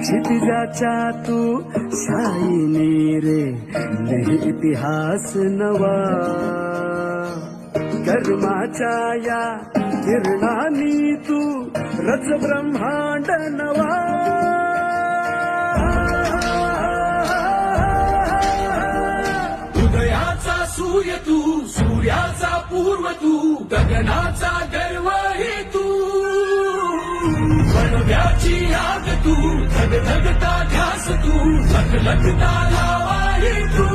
क्षितिजाच्या तू शाईने रे लिही इतिहास नवा कर्माच्या या किरणानी तू रच ब्रह्मांड नवा उदयाचा सूर्य तू सूर्याचा पूर्व तू गगनाचा गर्व हे तू बनव्याची आग तू धगधगता ध्यास तू लखलखता लावा हे तू